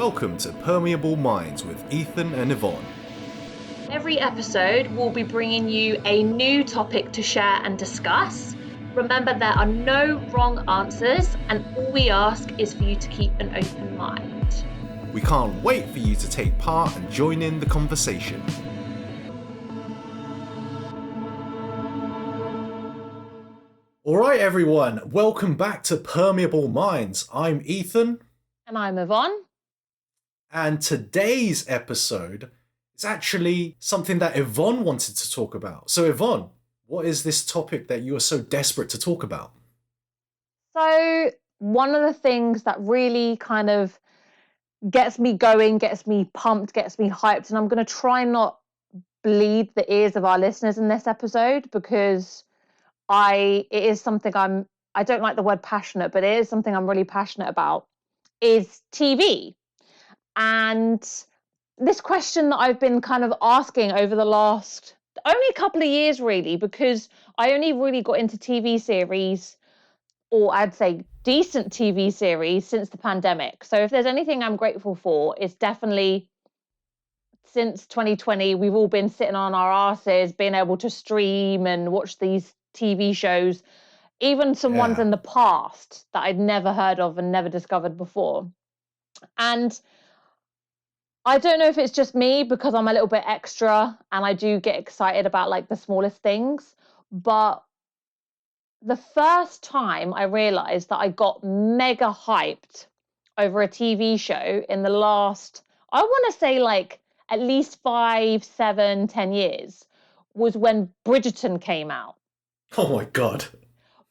Welcome to Permeable Minds with Ethan and Yvonne. Every episode, we'll be bringing you a new topic to share and discuss. Remember, there are no wrong answers, and all we ask is for you to keep an open mind. We can't wait for you to take part and join in the conversation. Alright everyone, welcome back to Permeable Minds. I'm Ethan. And I'm Yvonne. And today's episode is actually something that Yvonne wanted to talk about. So Yvonne, what is this topic that you are so desperate to talk about? So one of the things that really kind of gets me going, gets me pumped, gets me hyped, and I'm going to try not bleed the ears of our listeners in this episode because it is something I don't like the word passionate, but it is something I'm really passionate about, is TV. And this question that I've been kind of asking over the last only a couple of years, really, because I only really got into TV series, or I'd say decent TV series, since the pandemic. So if there's anything I'm grateful for, it's definitely since 2020, we've all been sitting on our asses, being able to stream and watch these TV shows, even some ones in the past that I'd never heard of and never discovered before. And I don't know if it's just me because I'm a little bit extra and I do get excited about like the smallest things, but the first time I realized that I got mega hyped over a TV show in the last, I want to say like at least 5, 7, 10 years was when Bridgerton came out. Oh my God.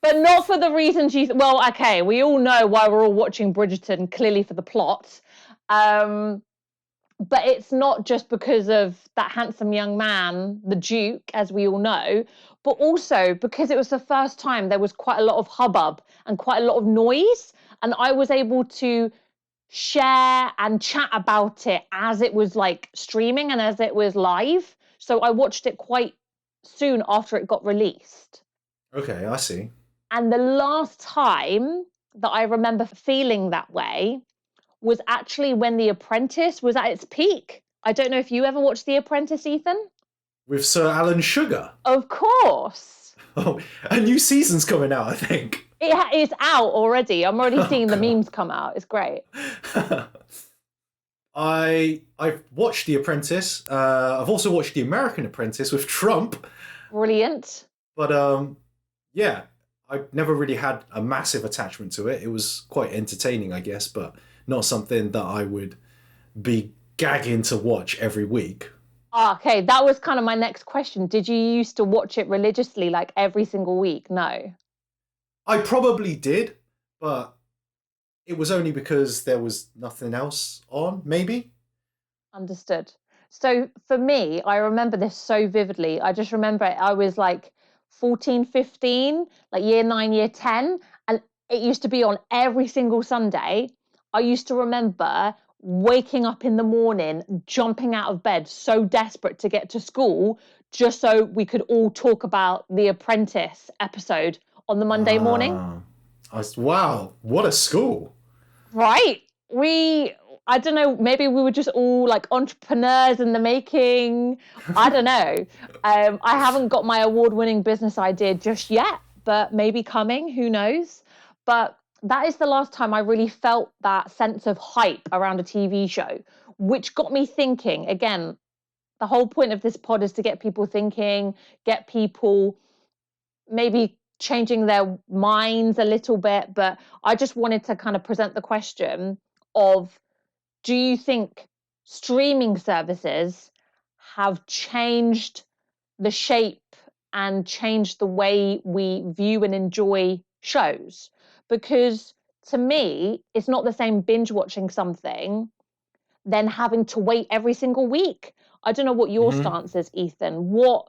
But not for the reasons well, okay, we all know why we're all watching Bridgerton, clearly for the plot. But it's not just because of that handsome young man, the Duke, as we all know, but also because it was the first time there was quite a lot of hubbub and quite a lot of noise. And I was able to share and chat about it as it was like streaming and as it was live. So I watched it quite soon after it got released. Okay, I see. And the last time that I remember feeling that way was actually when The Apprentice was at its peak. I don't know if you ever watched The Apprentice, Ethan? With Sir Alan Sugar? Of course. Oh, a new season's coming out, I think. It is out already. I'm already seeing the memes come out. It's great. I've watched The Apprentice. I've also watched The American Apprentice with Trump. Brilliant. But yeah, I never really had a massive attachment to it. It was quite entertaining, I guess, but not something that I would be gagging to watch every week. Okay, that was kind of my next question. Did you used to watch it religiously, like every single week? No. I probably did, but it was only because there was nothing else on, maybe. Understood. So for me, I remember this so vividly. I just remember I was like 14, 15, like year 9, year 10, and it used to be on every single Sunday. I used to remember waking up in the morning, jumping out of bed, so desperate to get to school, just so we could all talk about The Apprentice episode on the Monday morning. Wow, what a school. Right. I don't know, maybe we were just all like entrepreneurs in the making. I don't know. I haven't got my award-winning business idea just yet, but maybe coming, who knows? But that is the last time I really felt that sense of hype around a TV show, which got me thinking. Again, the whole point of this pod is to get people thinking, get people maybe changing their minds a little bit. But I just wanted to kind of present the question of, do you think streaming services have changed the shape and changed the way we view and enjoy shows? Because to me, it's not the same binge watching something than having to wait every single week. I don't know what your stance is, Ethan. What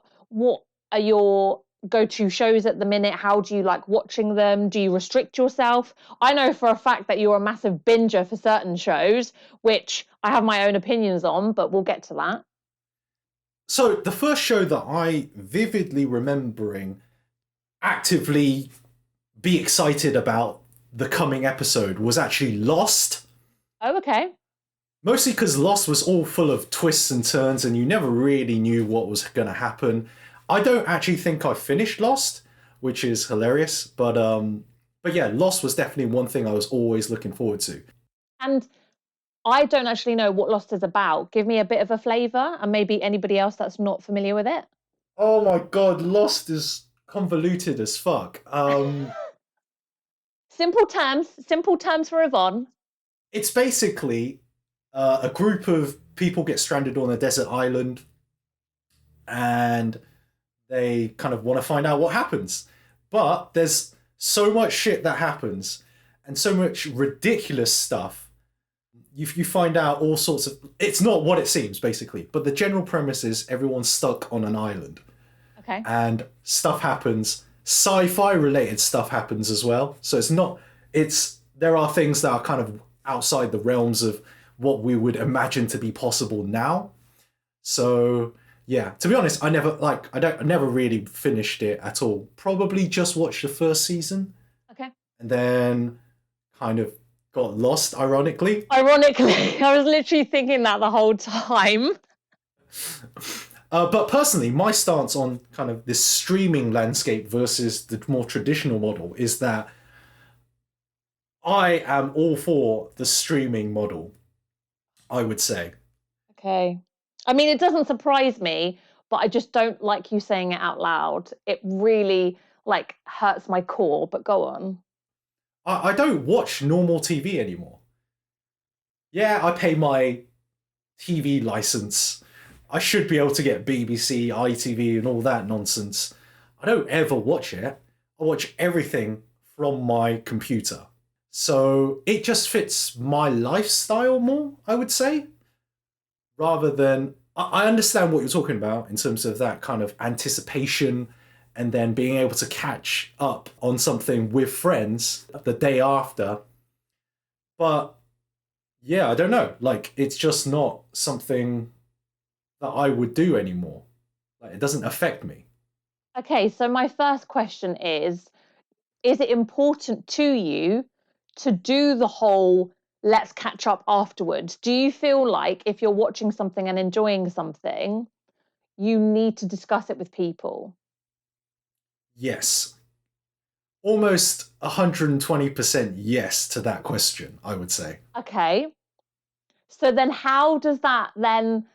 are your go-to shows at the minute? How do you like watching them? Do you restrict yourself? I know for a fact that you're a massive binger for certain shows, which I have my own opinions on, but we'll get to that. So the first show that I vividly remembering actively be excited about the coming episode was actually Lost. Oh, okay. Mostly because Lost was all full of twists and turns, and you never really knew what was going to happen. I don't actually think I finished Lost, which is hilarious. But yeah, Lost was definitely one thing I was always looking forward to. And I don't actually know what Lost is about. Give me a bit of a flavour, and maybe anybody else that's not familiar with it. Oh my god, Lost is convoluted as fuck. Simple terms for Yvonne. It's basically a group of people get stranded on a desert island, and they kind of want to find out what happens. But there's so much shit that happens and so much ridiculous stuff. You find out all sorts of. It's not what it seems, basically. But the general premise is everyone's stuck on an island. Okay. And stuff happens. Sci-fi related stuff happens as well. So it's not. It's there are things that are kind of outside the realms of what we would imagine to be possible now. So yeah, to be honest, I never really finished it at all. Probably just watched the first season Okay. and then kind of got lost, ironically. Ironically, I was literally thinking that the whole time. But personally, my stance on kind of this streaming landscape versus the more traditional model is that I am all for the streaming model, I would say. Okay. I mean, it doesn't surprise me, but I just don't like you saying it out loud. It really like hurts my core, but go on. I don't watch normal TV anymore. Yeah, I pay my TV license. I should be able to get BBC, ITV, and all that nonsense. I don't ever watch it. I watch everything from my computer. So it just fits my lifestyle more, I would say, rather than. I understand what you're talking about in terms of that kind of anticipation and then being able to catch up on something with friends the day after. But yeah, I don't know. Like, it's just not something that I would do anymore. Like, it doesn't affect me. Okay, so my first question is it important to you to do the whole let's catch up afterwards? Do you feel like if you're watching something and enjoying something, you need to discuss it with people? Yes. Almost 120% yes to that question, I would say. Okay. So then how does that then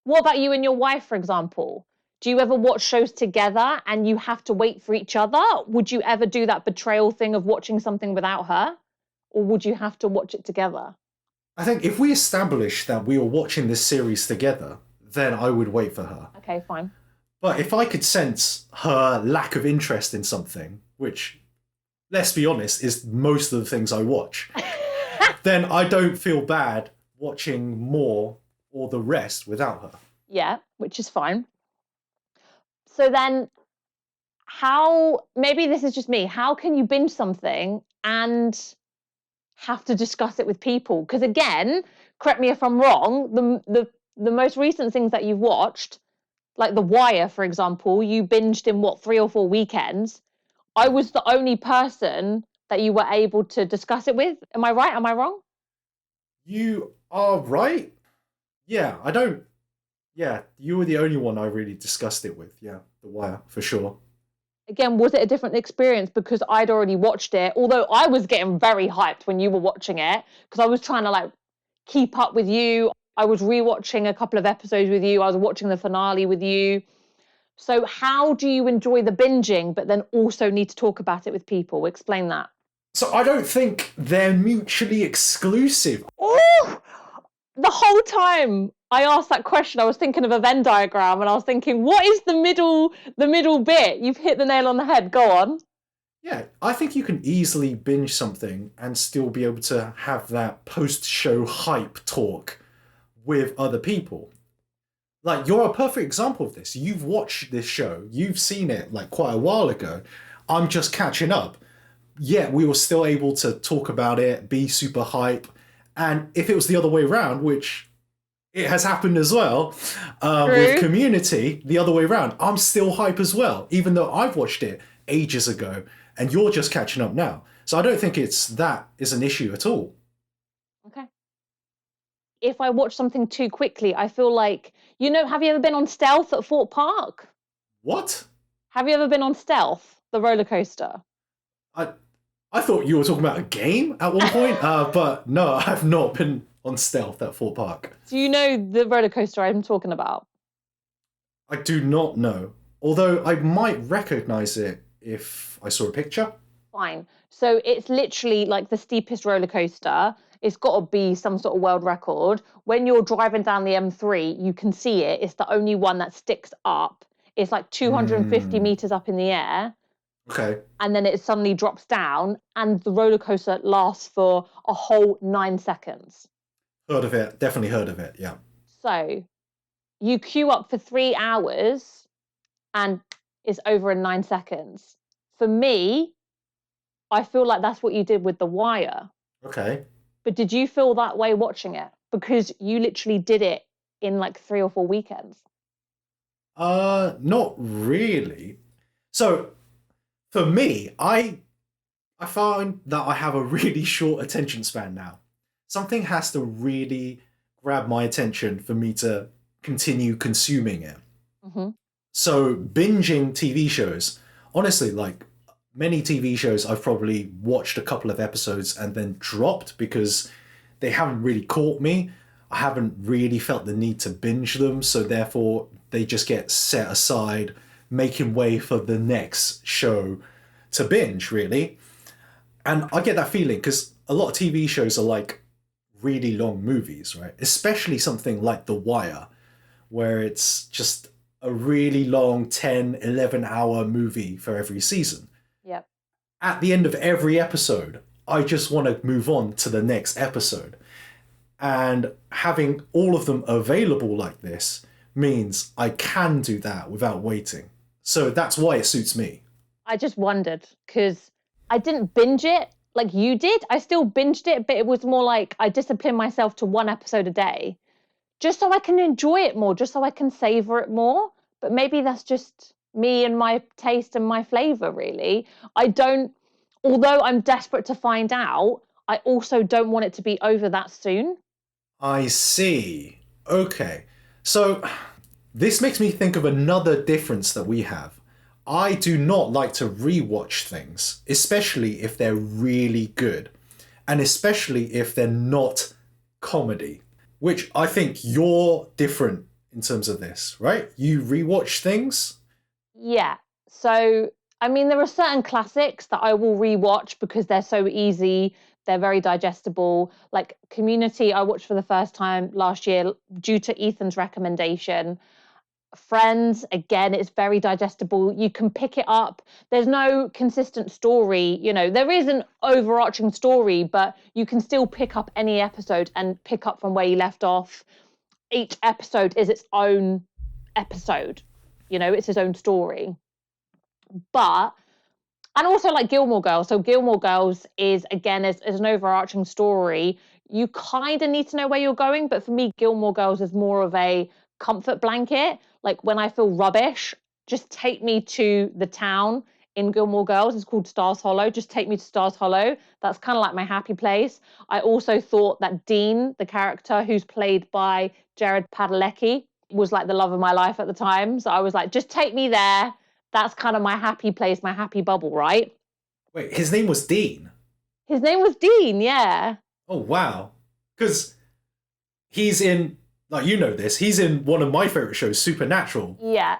what about you and your wife, for example? Do you ever watch shows together and you have to wait for each other? Would you ever do that betrayal thing of watching something without her? Or would you have to watch it together? I think if we establish that we were watching this series together, then I would wait for her. Okay, fine. But if I could sense her lack of interest in something, which, let's be honest, is most of the things I watch, then I don't feel bad watching more or the rest without her. Yeah, which is fine. So then how maybe this is just me, how can you binge something and have to discuss it with people? Because again, correct me if I'm wrong, the most recent things that you've watched, like The Wire, for example, you binged in what, 3 or 4 weekends. I Yeah. was the only person that you were able to discuss it with. Am I right? Am I wrong? You are right. Yeah, I don't. Yeah, you were the only one I really discussed it with. Yeah, The Wire, for sure. Again, was it a different experience because I'd already watched it? Although I was getting very hyped when you were watching it because I was trying to like keep up with you. I was rewatching a couple of episodes with you. I was watching the finale with you. So, how do you enjoy the binging, but then also need to talk about it with people? Explain that. So I don't think they're mutually exclusive. Oh, the whole time I asked that question, I was thinking of a Venn diagram, and I was thinking, what is the middle bit? You've hit the nail on the head. Go on. Yeah, I think you can easily binge something and still be able to have that post show hype talk with other people. Like, you're a perfect example of this. You've watched this show, you've seen it like quite a while ago. I'm just catching up. Yet we were still able to talk about it, be super hype. And if it was the other way around, which it has happened as well with True. Community, the other way around, I'm still hype as well, even though I've watched it ages ago and you're just catching up now. So I don't think it's that is an issue at all. Okay. if I watch something too quickly, I feel like, have you ever been on Stealth at Fort Park? What? Have you ever been on Stealth, the roller coaster? I I thought you were talking about a game at one point, but no, I've not been on Stealth at Fort Park. Do you know the roller coaster I'm talking about? I do not know, although I might recognize it if I saw a picture. Fine. So it's literally like the steepest roller coaster. It's got to be some sort of world record. When you're driving down the M3, you can see it. It's the only one that sticks up. It's like 250 Hmm. meters up in the air. Okay. And then it suddenly drops down, and the roller coaster lasts for a whole 9 seconds. Heard of it. Definitely heard of it. Yeah. So you queue up for 3 hours and it's over in 9 seconds. For me, I feel like that's what you did with The Wire. Okay. But did you feel that way watching it? Because you literally did it in like 3 or 4 weekends. Not really. So for me, I find that I have a really short attention span now. Something has to really grab my attention for me to continue consuming it. Mm-hmm. So binging TV shows, honestly, like many TV shows, I've probably watched a couple of episodes and then dropped because they haven't really caught me. I haven't really felt the need to binge them, so therefore they just get set aside, making way for the next show to binge, really. And I get that feeling because a lot of TV shows are like really long movies, right? Especially something like The Wire, where it's just a really long 10, 11 hour movie for every season. Yep. At the end of every episode, I just want to move on to the next episode. And having all of them available like this means I can do that without waiting. So that's why it suits me. I just wondered because I didn't binge it like you did. I still binged it, but it was more like I disciplined myself to one episode a day just so I can enjoy it more, just so I can savor it more. But maybe that's just me and my taste and my flavor, really. I don't, although I'm desperate to find out, I also don't want it to be over that soon. I see. Okay. So this makes me think of another difference that we have. I do not like to rewatch things, especially if they're really good, and especially if they're not comedy, which I think you're different in terms of this, right? You rewatch things? Yeah. So, I mean, there are certain classics that I will rewatch because they're so easy. They're very digestible. Like Community, I watched for the first time last year due to Ethan's recommendation. Friends, again, it's very digestible. You can pick it up. There's no consistent story. There is an overarching story, but you can still pick up any episode and pick up from where you left off. Each episode is its own episode. It's its own story. But and also like Gilmore Girls. So Gilmore Girls is again is an overarching story. You kind of need to know where you're going, but for me, Gilmore Girls is more of a comfort blanket. Like when I feel rubbish, just take me to the town in Gilmore Girls. It's called Stars Hollow. Just take me to Stars Hollow. That's kind of like my happy place. I also thought that Dean, the character who's played by Jared Padalecki, was like the love of my life at the time. So I was like, just take me there. That's kind of my happy place, my happy bubble, right? Wait, his name was Dean. His name was Dean, yeah. Oh, wow. Because he's in, like, you know this, he's in one of my favorite shows, Supernatural. Yeah.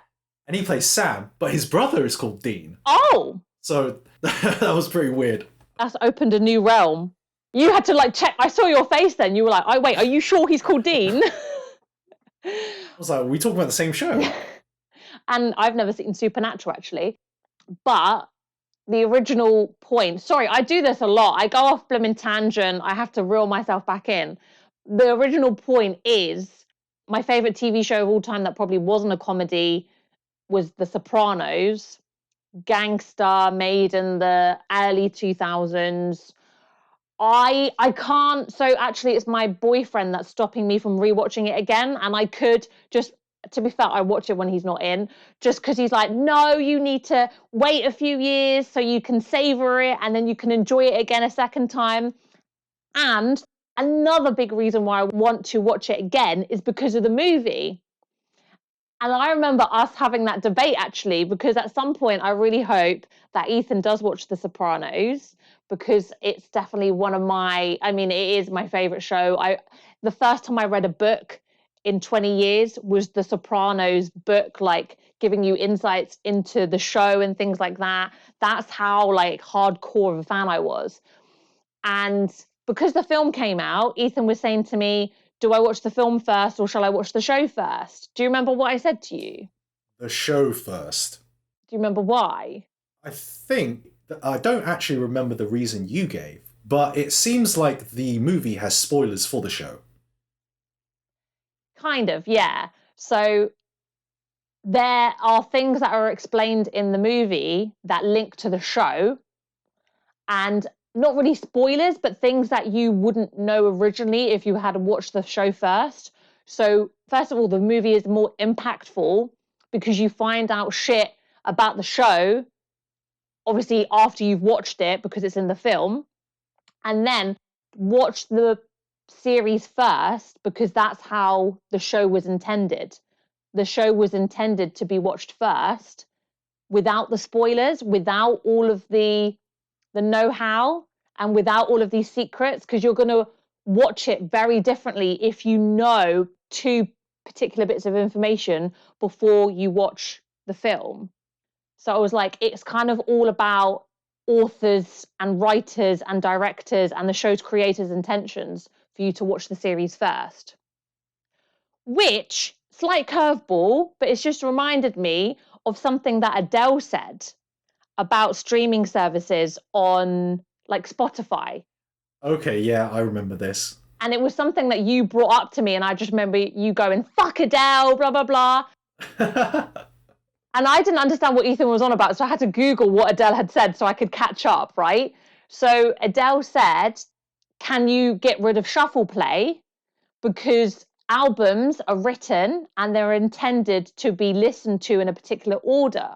And he plays Sam, but his brother is called Dean. Oh! So that was pretty weird. That's opened a new realm. You had to like check. I saw your face then. You were like, oh, wait, are you sure he's called Dean? I was like, are we talking about the same show? And I've never seen Supernatural, actually. But the original point, sorry, I do this a lot. I go off blooming tangent. I have to reel myself back in. The original point is my favorite TV show of all time that probably wasn't a comedy was The Sopranos, gangster, made in the early 2000s. I can't. So actually, it's my boyfriend that's stopping me from rewatching it again. And I could just, to be fair, I watch it when he's not in, just because he's like, no, you need to wait a few years so you can savor it and then you can enjoy it again a second time. And Another big reason why I want to watch it again is because of the movie. And I remember us having that debate actually, because at some point I really hope that Ethan does watch The Sopranos, because it's definitely one of my, I mean, it is my favorite show. The first time I read a book in 20 years was The Sopranos book, like giving you insights into the show and things like that. That's how like hardcore of a fan I was. And because the film came out, Ethan was saying to me, do I watch the film first or shall I watch the show first? Do you remember what I said to you? The show first. Do you remember why? I think that I don't actually remember the reason you gave, but it seems like the movie has spoilers for the show. Kind of, yeah. So there are things that are explained in the movie that link to the show, and not really spoilers, but things that you wouldn't know originally if you had watched the show first. So, first of all, the movie is more impactful because you find out shit about the show, obviously, after you've watched it because it's in the film, and then watch the series first because that's how the show was intended. The show was intended to be watched first without the spoilers, without all of the know-how, and without all of these secrets, because you're going to watch it very differently if you know two particular bits of information before you watch the film. So I was like, it's kind of all about authors and writers and directors and the show's creators' intentions for you to watch the series first. Which, slight curveball, but it's just reminded me of something that Adele said about streaming services on like Spotify. Okay, yeah, I remember this. And it was something that you brought up to me, and I just remember you going, fuck Adele, blah, blah, blah. And I didn't understand what Ethan was on about, so I had to Google what Adele had said so I could catch up, right? So Adele said, can you get rid of shuffle play? Because albums are written and they're intended to be listened to in a particular order.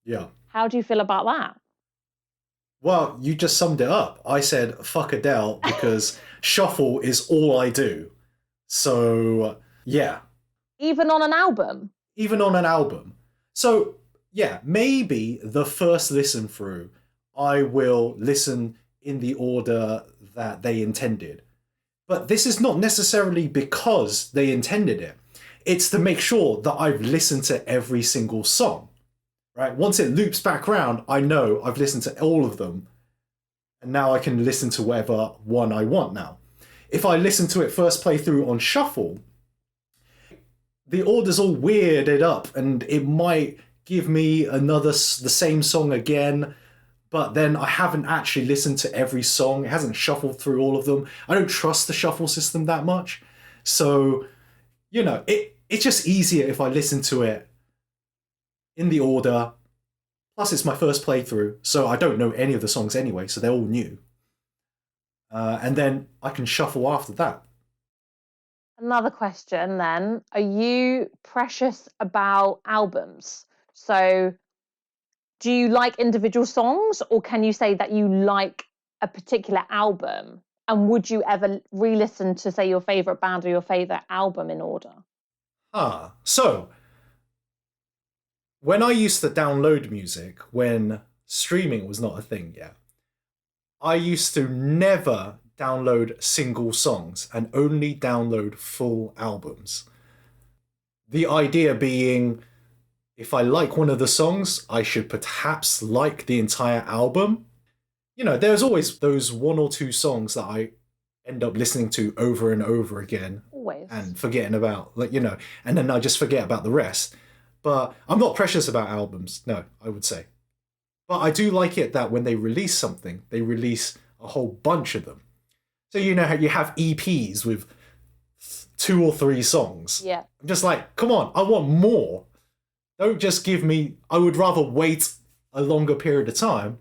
Yeah. How do you feel about that? Well, you just summed it up. I said, fuck Adele, because shuffle is all I do. So, yeah. Even on an album? Even on an album. So, yeah, maybe the first listen through, I will listen in the order that they intended. But this is not necessarily because they intended it. It's to make sure that I've listened to every single song. Right? Once it loops back around, I know I've listened to all of them. And now I can listen to whatever one I want now. If I listen to it first playthrough on shuffle, the order's all weirded up and it might give me the same song again, but then I haven't actually listened to every song. It hasn't shuffled through all of them. I don't trust the shuffle system that much. So, it's just easier if I listen to it in the order. Plus, it's my first playthrough, so I don't know any of the songs anyway, so they're all new. And then I can shuffle after that. Another question then. Are you precious about albums? So do you like individual songs, or can you say that you like a particular album? And would you ever re-listen to, say, your favourite band or your favourite album in order? So when I used to download music, when streaming was not a thing yet, I used to never download single songs and only download full albums. The idea being, if I like one of the songs, I should perhaps like the entire album. There's always those one or two songs that I end up listening to over and over again. Always. And forgetting about, and then I just forget about the rest. But I'm not precious about albums, no, I would say. But I do like it that when they release something, they release a whole bunch of them. So how you have EPs with 2 or 3 songs. Yeah. I'm just like, come on, I want more. Don't just give me, I would rather wait a longer period of time,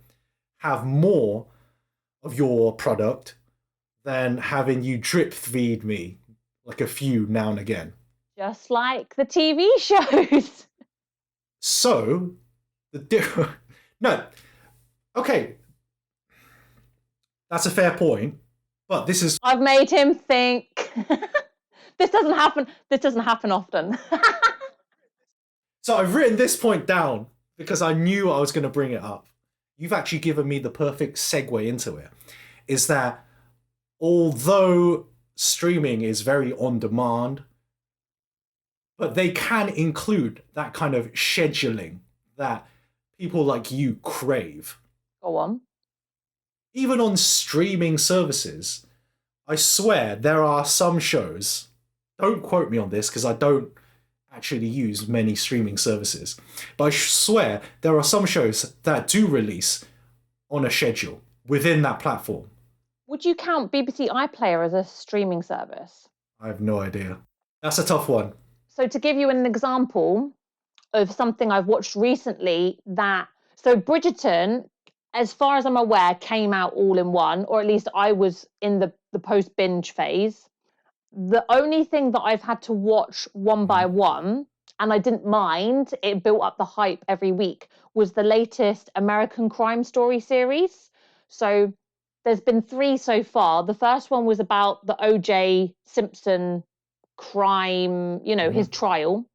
have more of your product than having you drip feed me like a few now and again. Just like the TV shows. So, no, okay, that's a fair point, But this is I've made him think. This doesn't happen. This doesn't happen often. so I've written this point down because I knew I was going to bring it up. You've actually given me the perfect segue into it. Is that although streaming is very on demand, but they can include that kind of scheduling that people like you crave. Go on. Even on streaming services, I swear there are some shows. Don't quote me on this because I don't actually use many streaming services. But I swear there are some shows that do release on a schedule within that platform. Would you count BBC iPlayer as a streaming service? I have no idea. That's a tough one. So to give you an example of something I've watched recently, so Bridgerton, as far as I'm aware, came out all in one, or at least I was in the post binge phase. The only thing that I've had to watch one by one, and I didn't mind, it built up the hype every week, was the latest American Crime Story series. So there's been 3 so far. The first one was about the O.J. Simpson crime, his trial.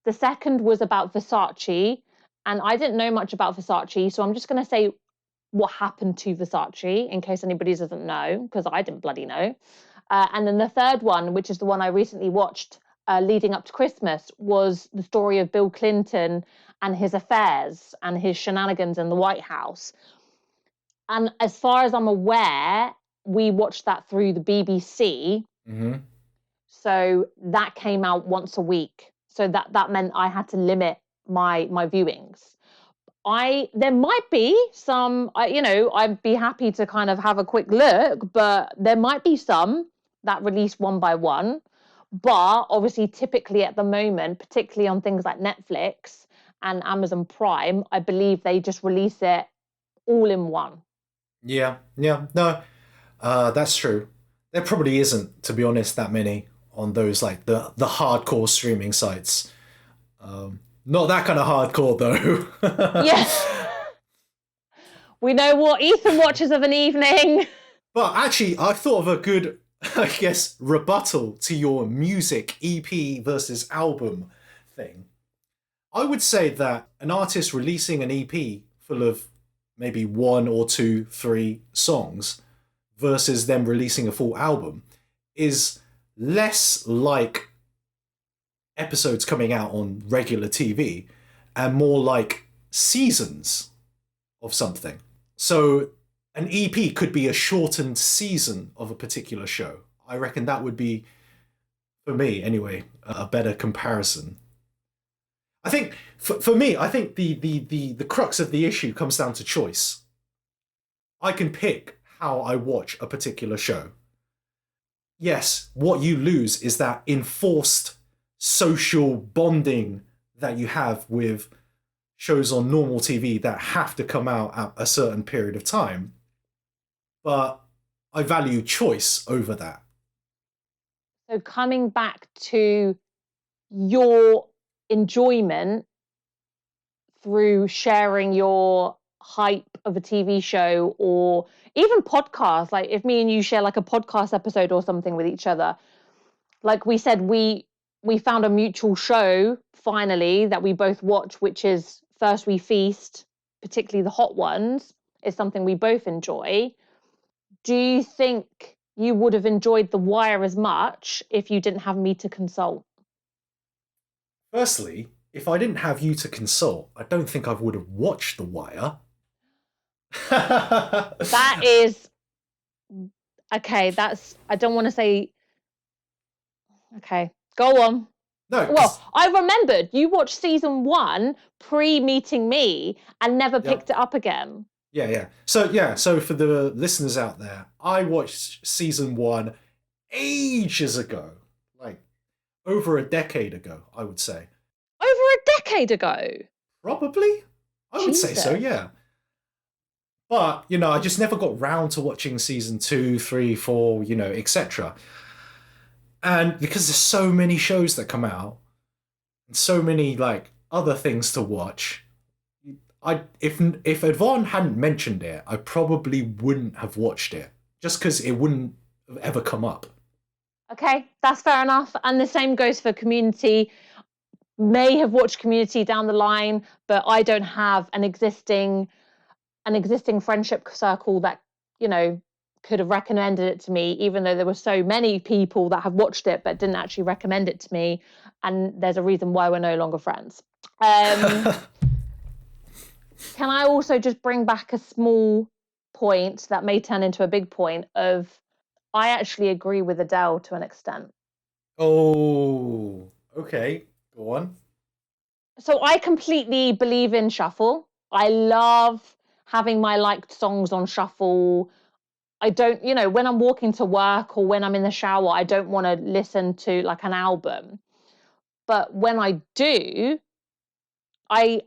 The second was about Versace, and I didn't know much about Versace, so I'm just going to say what happened to Versace in case anybody doesn't know, because I didn't bloody know. And then the third one, which is the one I recently watched leading up to Christmas, was the story of Bill Clinton and his affairs and his shenanigans in the White House. And as far as I'm aware, we watched that through the BBC. Mm-hmm. So that came out once a week. So that meant I had to limit my viewings. There might be some, I'd be happy to kind of have a quick look, but there might be some that release one by one. But obviously, typically at the moment, particularly on things like Netflix and Amazon Prime, I believe they just release it all in one. Yeah, no, that's true. There probably isn't, to be honest, that many on those like the hardcore streaming sites. Not that kind of hardcore though. Yeah. We know what Ethan watches of an evening. But actually, I thought of a good, I guess, rebuttal to your music EP versus album thing. I would say that an artist releasing an EP full of maybe 1 or 2, 3 songs versus them releasing a full album is less like episodes coming out on regular TV and more like seasons of something. So an EP could be a shortened season of a particular show. I reckon that would be, for me anyway, a better comparison. I think, for me, I think the crux of the issue comes down to choice. I can pick how I watch a particular show. Yes, what you lose is that enforced social bonding that you have with shows on normal TV that have to come out at a certain period of time. But I value choice over that. So coming back to your enjoyment through sharing your hype of a TV show or even podcasts, like if me and you share like a podcast episode or something with each other, like we said, we found a mutual show finally that we both watch, which is First We Feast, particularly the hot ones, is something we both enjoy. Do you think you would have enjoyed The Wire as much if you didn't have me to consult? Firstly, if I didn't have you to consult, I don't think I would have watched The Wire. That is... Okay, I don't want to say... Okay, go on. No. Well, I remembered you watched season 1 pre-meeting me and never picked it up again. Yeah. So for the listeners out there, I watched season 1 ages ago. Like over a decade ago, I would say. Over a decade ago? Probably. I would say so, yeah. But, I just never got round to watching season 2, 3, 4, etc. And because there's so many shows that come out and so many like other things to watch, if Yvonne hadn't mentioned it, I probably wouldn't have watched it just because it wouldn't have ever come up. Okay, that's fair enough. And the same goes for Community. May have watched Community down the line, but I don't have an existing friendship circle that, you know, could have recommended it to me, even though there were so many people that have watched it but didn't actually recommend it to me. And there's a reason why we're no longer friends. Can I also just bring back a small point that may turn into a big point of, I actually agree with Adele to an extent. Oh, okay. Go on. So I completely believe in shuffle. I love having my liked songs on shuffle. I don't, you know, when I'm walking to work or when I'm in the shower, I don't want to listen to like an album. But when I do, I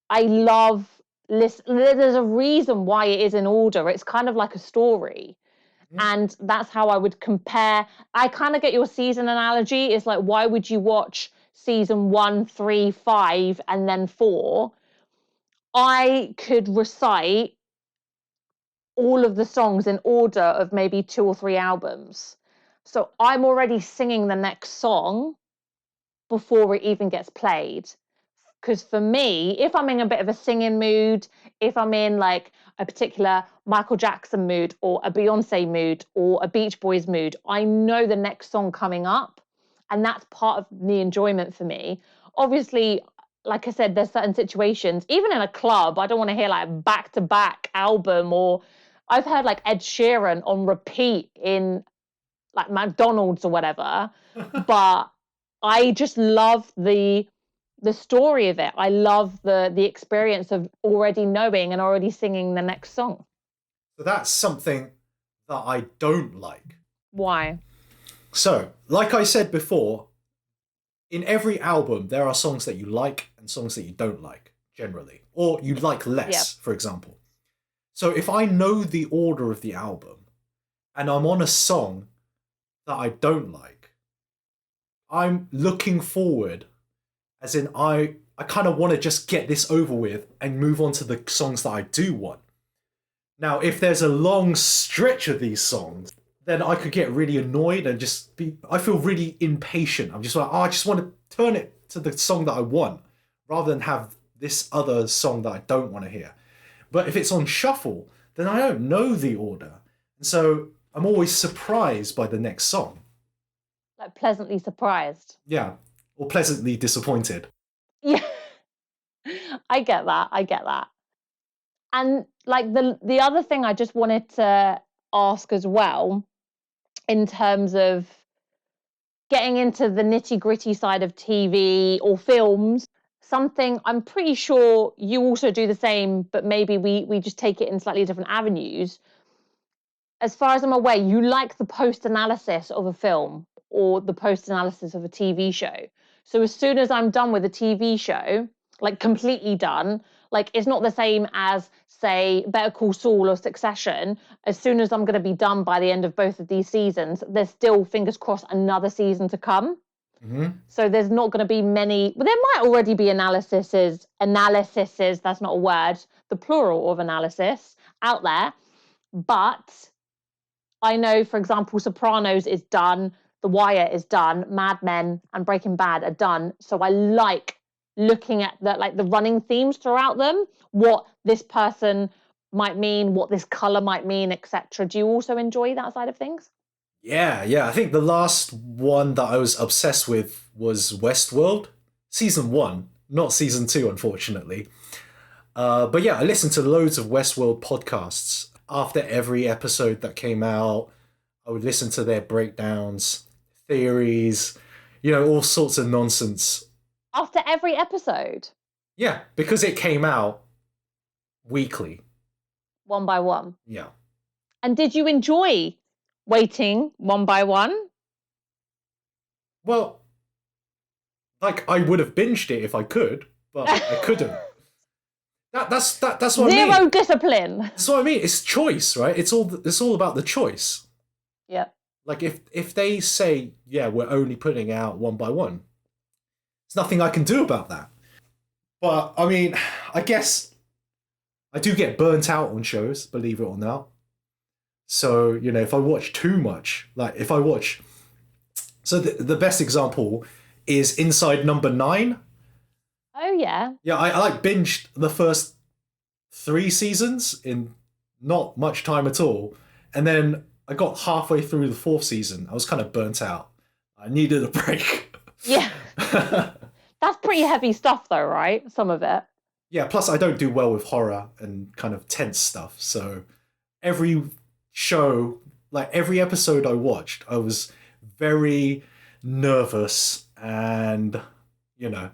I love listen. There's a reason why it is in order. It's kind of like a story. And that's how I would compare. I kind of get your season analogy. It's like, why would you watch season 1, 3, 5, and then 4? I could recite all of the songs in order of maybe 2 or 3 albums. So I'm already singing the next song before it even gets played. Because for me, if I'm in a bit of a singing mood, if I'm in like a particular Michael Jackson mood or a Beyonce mood or a Beach Boys mood, I know the next song coming up. And that's part of the enjoyment for me. Obviously, like I said, there's certain situations, even in a club, I don't want to hear like a back-to-back album, or I've heard like Ed Sheeran on repeat in like McDonald's or whatever. But I just love the story of it. I love the experience of already knowing and already singing the next song. So that's something that I don't like. Why? So, like I said before, in every album, there are songs that you like and songs that you don't like, generally. Or you like less, for example. So, if I know the order of the album and I'm on a song that I don't like, I'm looking forward, as in, I kind of want to just get this over with and move on to the songs that I do want. Now, if there's a long stretch of these songs, then I could get really annoyed and just be. I feel really impatient. I'm just like, oh, I just want to turn it to the song that I want rather than have this other song that I don't want to hear. But if it's on shuffle, then I don't know the order. And so I'm always surprised by the next song. Like pleasantly surprised. Yeah. Or pleasantly disappointed. Yeah. I get that. I get that. And like the other thing I just wanted to ask as well, in terms of getting into the nitty-gritty side of TV or films, something I'm pretty sure you also do the same, but maybe we just take it in slightly different avenues. As far as I'm aware, you like the post-analysis of a film or the post-analysis of a TV show. So as soon as I'm done with a TV show, like completely done, like it's not the same as, say, Better Call Saul or Succession. As soon as I'm going to be done by the end of both of these seasons, there's still, fingers crossed, another season to come. Mm-hmm. So there's not going to be many. Well, there might already be analyses, that's not a word, the plural of analysis out there. But I know, for example, Sopranos is done, The Wire is done, Mad Men and Breaking Bad are done. So I like looking at the running themes throughout them, what this person might mean, what this color might mean, etc. Do you also enjoy that side of things? Yeah. I think the last one that I was obsessed with was Westworld, season 1, not season 2, unfortunately. But yeah, I listened to loads of Westworld podcasts. After every episode that came out, I would listen to their breakdowns, theories, all sorts of nonsense. After every episode? Yeah, because it came out weekly. One by one. Yeah. And did you enjoy waiting one by one? Well, like I would have binged it if I could, but I couldn't. That's what I mean. Zero discipline. That's what I mean. It's choice, right? It's all about the choice. Yeah. Like if they say, yeah, we're only putting out one by one, there's nothing I can do about that. But I mean, I guess I do get burnt out on shows, believe it or not. So, if I watch too much, like if I watch. So the best example is Inside Number Nine. Oh yeah. Yeah, I like binged the first three seasons in not much time at all. And then I got halfway through the fourth season. I was kind of burnt out. I needed a break. Yeah. That's pretty heavy stuff though, right? Some of it. Yeah, plus I don't do well with horror and kind of tense stuff. So every show, like every episode I watched, I was very nervous and, you know,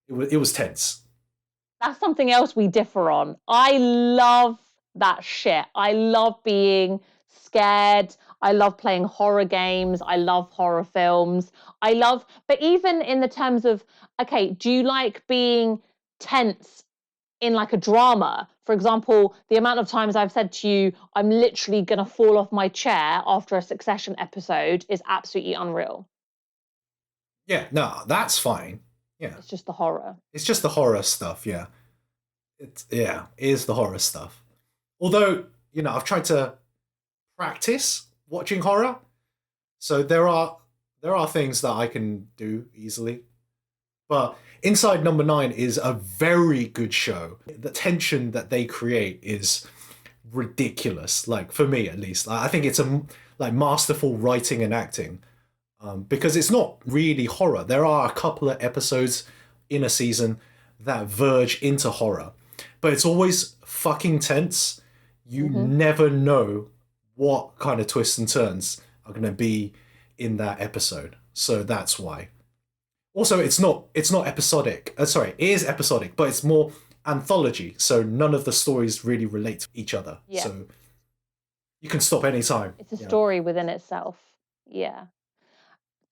it was tense. That's something else we differ on. I love that shit. I love being scared. I love playing horror games. I love horror films. But even in the terms of, okay, do you like being tense in like a drama? For example, the amount of times I've said to you, I'm literally going to fall off my chair after a Succession episode is absolutely unreal. Yeah, no, that's fine. Yeah. It's just the horror. It's just the horror stuff, yeah. It is the horror stuff. Although, I've tried to practice watching horror. So there are things that I can do easily. But Inside Number Nine is a very good show. The tension that they create is ridiculous. Like for me, at least, I think it's a like masterful writing and acting. Because it's not really horror. There are a couple of episodes in a season that verge into horror, but it's always fucking tense. You never know what kind of twists and turns are going to be in that episode. So that's why. Also, it's not episodic. Sorry, it is episodic, but it's more anthology. So none of the stories really relate to each other. Yeah. So you can stop anytime. It's a story within itself. Yeah.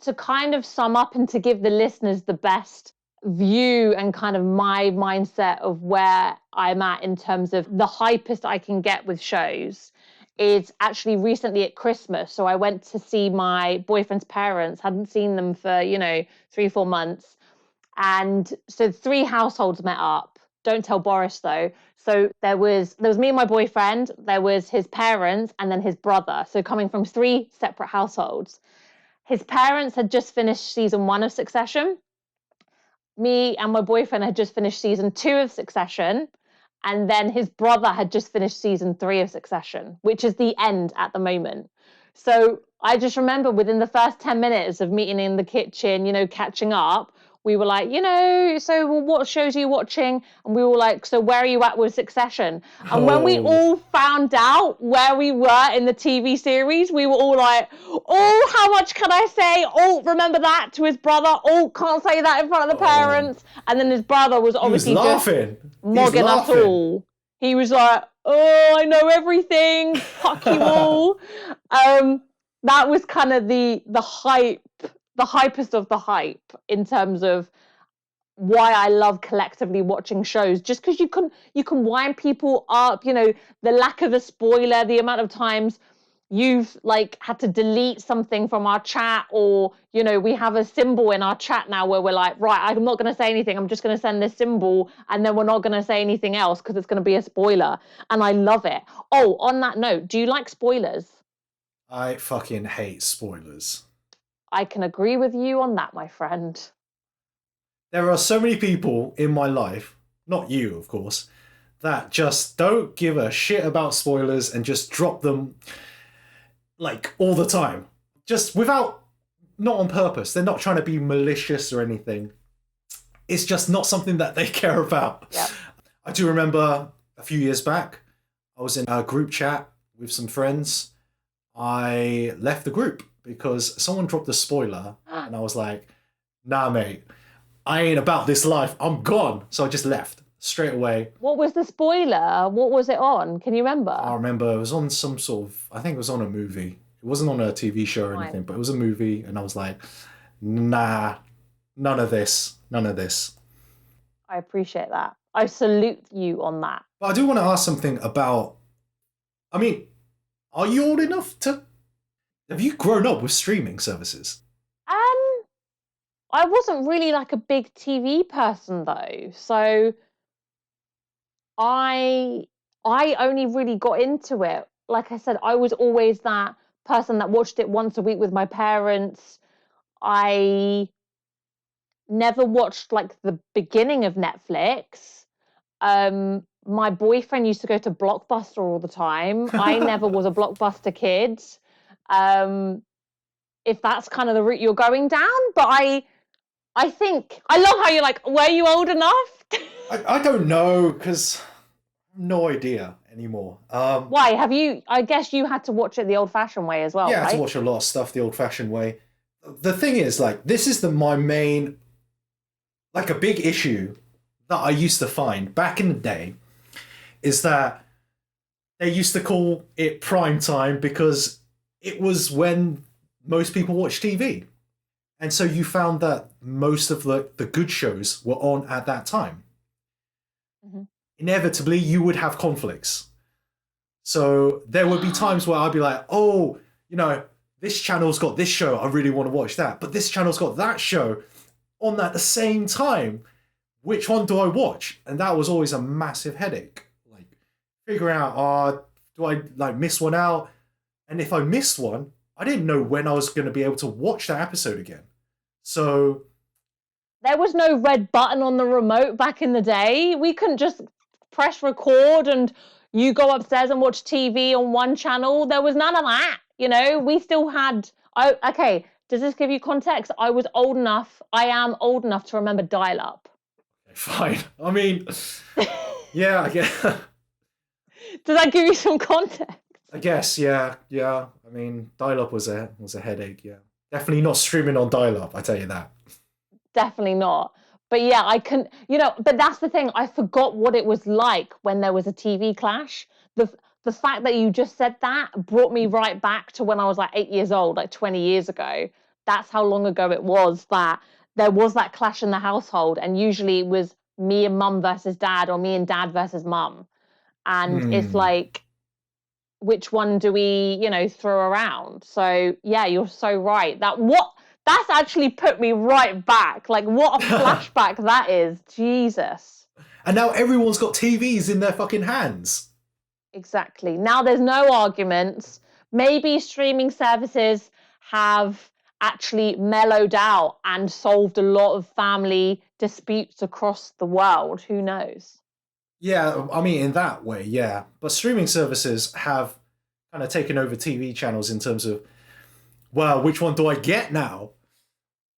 To kind of sum up and to give the listeners the best view and kind of my mindset of where I'm at in terms of the hypest I can get with shows is actually recently at Christmas. So I went to see my boyfriend's parents, hadn't seen them for, 3-4 months. And so 3 households met up. Don't tell Boris though. So there was me and my boyfriend, there was his parents, and then his brother. So coming from 3 separate households. His parents had just finished season 1 of Succession. Me and my boyfriend had just finished season 2 of Succession. And then his brother had just finished season 3 of Succession, which is the end at the moment. So I just remember within the first 10 minutes of meeting in the kitchen, catching up, we were like, so what shows are you watching? And we were like, so where are you at with Succession? And when we all found out where we were in the TV series, we were all like, oh, how much can I say? Oh, remember that to his brother. Oh, can't say that in front of the parents. And then his brother was obviously just mogging us all. He was like, oh, I know everything. Fuck you all. That was kind of the hype. The hypest of the hype in terms of why I love collectively watching shows, just because you can wind people up, the lack of a spoiler, the amount of times you've like had to delete something from our chat, or we have a symbol in our chat now where we're like, right, I'm not going to say anything, I'm just going to send this symbol, and then we're not going to say anything else because it's going to be a spoiler. And I love it. Oh, on that note, do you like spoilers? I fucking hate spoilers. I can agree with you on that, my friend. There are so many people in my life, not you, of course, that just don't give a shit about spoilers and just drop them like all the time. Just without, not on purpose. They're not trying to be malicious or anything. It's just not something that they care about. Yep. I do remember a few years back, I was in a group chat with some friends. I left the group because someone dropped a spoiler and I was like, nah, mate, I ain't about this life. I'm gone. So I just left straight away. What was the spoiler? What was it on? Can you remember? I remember it was on some sort of, I think it was on a movie. It wasn't on a TV show or anything, but it was a movie. And I was like, nah, none of this. None of this. I appreciate that. I salute you on that. But I do want to ask something about, are you old enough to... Have you grown up with streaming services? I wasn't really like a big TV person though. So I only really got into it like I said, I was always that person that watched it once a week with my parents. I never watched like the beginning of Netflix. My boyfriend used to go to Blockbuster all the time. I never was a Blockbuster kid. Um, if that's kind of the route you're going down, but I think I love how you're like, were you old enough? I don't know because no idea anymore. Why have you? I guess you had to watch it the old-fashioned way as well, Yeah, I had to right? watch a lot of stuff the old-fashioned way. The thing is, like, this is my main, like, a big issue that I used to find back in the day is that they used to call it prime time because it was when most people watched TV. And so you found that most of the good shows were on at that time. Mm-hmm. Inevitably, you would have conflicts. So there would be times where I'd be like, oh, this channel's got this show, I really want to watch that. But this channel's got that show on at the same time. Which one do I watch? And that was always a massive headache. Like figuring out, do I like miss one out? And if I missed one, I didn't know when I was going to be able to watch that episode again. So there was no red button on the remote back in the day. We couldn't just press record and you go upstairs and watch TV on one channel. There was none of that. We still had. Okay. Does this give you context? I am old enough to remember dial-up. Fine. I mean, yeah, I guess. Does that give you some context? I guess, yeah. I mean, dial-up was a headache, yeah. Definitely not streaming on dial-up, I tell you that. Definitely not. But yeah, I can, but that's the thing. I forgot what it was like when there was a TV clash. The fact that you just said that brought me right back to when I was like 8 years old, like 20 years ago. That's how long ago it was that there was that clash in the household. And usually it was me and mum versus dad or me and dad versus mum. And it's like, which one do we, throw around? So yeah, you're so right. That's actually put me right back. Like, what a flashback that is. Jesus. And now everyone's got TVs in their fucking hands. Exactly. Now there's no arguments. Maybe streaming services have actually mellowed out and solved a lot of family disputes across the world. Who knows? Yeah, I mean, in that way, yeah. But streaming services have kind of taken over TV channels in terms of, well, which one do I get now?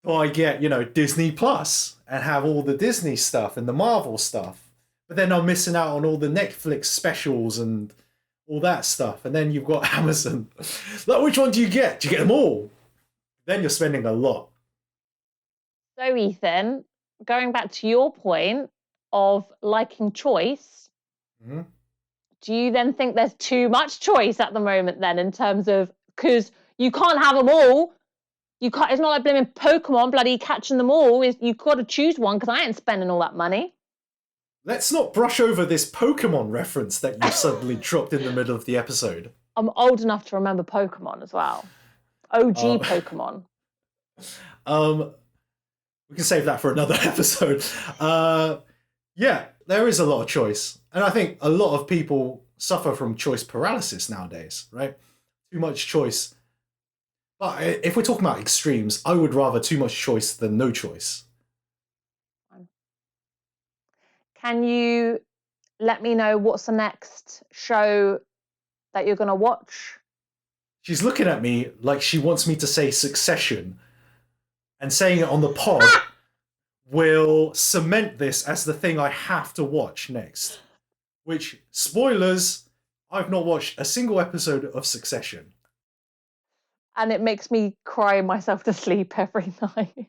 Do I get, Disney Plus and have all the Disney stuff and the Marvel stuff? But then I'm missing out on all the Netflix specials and all that stuff. And then you've got Amazon. Like, which one do you get? Do you get them all? Then you're spending a lot. So, Ethan, going back to your point of liking choice, do you then think there's too much choice at the moment then in terms of, because you can't have them all. You can't. It's not like blaming Pokemon, bloody catching them all. You've got to choose one because I ain't spending all that money. Let's not brush over this Pokemon reference that you suddenly dropped in the middle of the episode. I'm old enough to remember Pokemon as well. OG Pokemon. We can save that for another episode. Yeah, there is a lot of choice. And I think a lot of people suffer from choice paralysis nowadays, right? Too much choice. But if we're talking about extremes, I would rather too much choice than no choice. Can you let me know what's the next show that you're going to watch? She's looking at me like she wants me to say Succession. And saying it on the pod will cement this as the thing I have to watch next. Which, spoilers, I've not watched a single episode of Succession. And it makes me cry myself to sleep every night.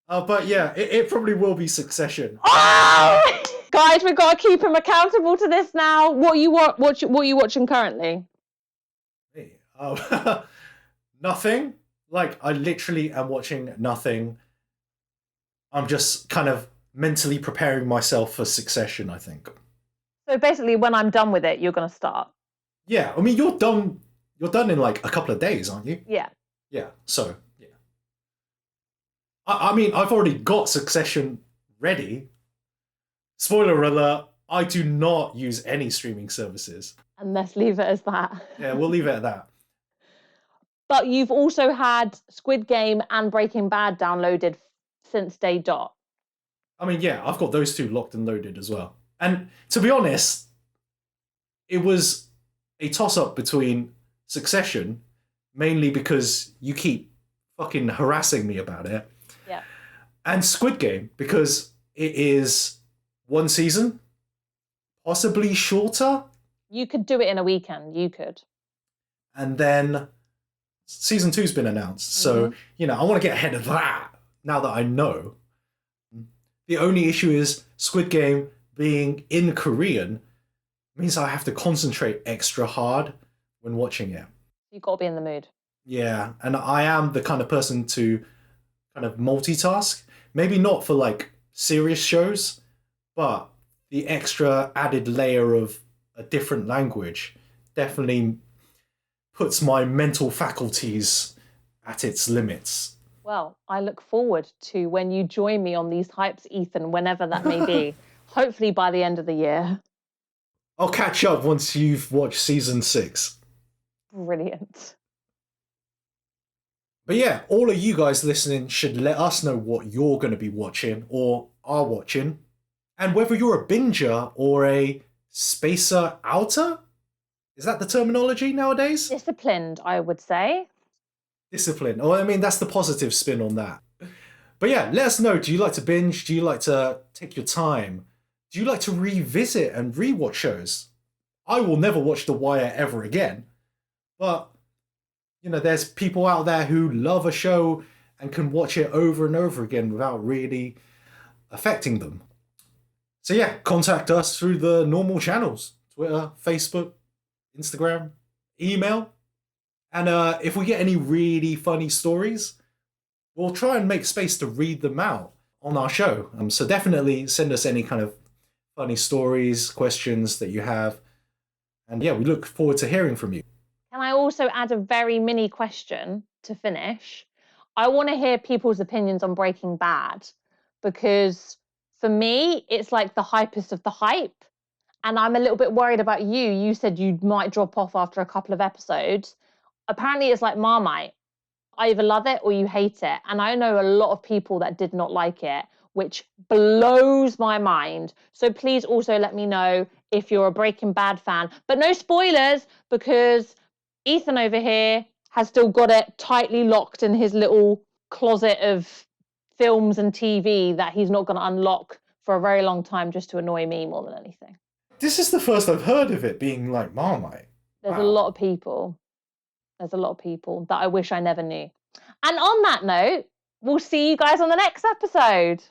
But yeah, it probably will be Succession. Oh! Guys, we've got to keep him accountable to this now. What are you watching currently? Hey, nothing. Like, I literally am watching nothing. I'm just kind of mentally preparing myself for Succession, I think. So basically, when I'm done with it, you're going to start. Yeah, I mean, you're done in like a couple of days, aren't you? Yeah. Yeah, so, yeah. I mean, I've already got Succession ready. Spoiler alert, I do not use any streaming services. And let's leave it as that. Yeah, we'll leave it at that. But you've also had Squid Game and Breaking Bad downloaded since day dot. I mean, yeah, I've got those two locked and loaded as well. And to be honest, it was a toss-up between Succession, mainly because you keep fucking harassing me about it, Yeah. and Squid Game, because it is one season, possibly shorter, You could do it in a weekend. You could. and then season two's been announced. So, I want to get ahead of that now that I know. The only issue is Squid Game being in Korean means I have to concentrate extra hard when watching it. You've got to be in the mood. Yeah, and I am the kind of person to kind of multitask. Maybe not for like serious shows, but the extra added layer of a different language definitely puts my mental faculties at its limits. Well, I look forward to when you join me on these hypes, Ethan, whenever that may be. Hopefully by the end of the year. I'll catch up once you've watched season 6. Brilliant. But yeah, all of you guys listening should let us know what you're going to be watching or are watching, and whether you're a binger or a spacer outer. Is that the terminology nowadays? Disciplined, I would say. Discipline. Oh, I mean, that's the positive spin on that. But yeah, let us know. Do you like to binge? Do you like to take your time? Do you like to revisit and rewatch shows? I will never watch The Wire ever again. But, there's people out there who love a show and can watch it over and over again without really affecting them. So yeah, contact us through the normal channels. Twitter, Facebook, Instagram, email. And if we get any really funny stories, we'll try and make space to read them out on our show. So definitely send us any kind of funny stories, questions that you have. And yeah, we look forward to hearing from you. Can I also add a very mini question to finish? I want to hear people's opinions on Breaking Bad, because for me, it's like the hypest of the hype. And I'm a little bit worried about you. You said you might drop off after a couple of episodes. Apparently, it's like Marmite. I either love it or you hate it. And I know a lot of people that did not like it, which blows my mind. So please also let me know if you're a Breaking Bad fan. But no spoilers, because Ethan over here has still got it tightly locked in his little closet of films and TV that he's not going to unlock for a very long time, just to annoy me more than anything. This is the first I've heard of it being like Marmite. There's a lot of people. There's a lot of people that I wish I never knew. And on that note, we'll see you guys on the next episode.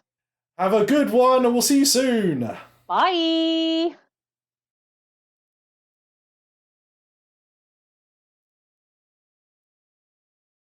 Have a good one, and we'll see you soon. Bye.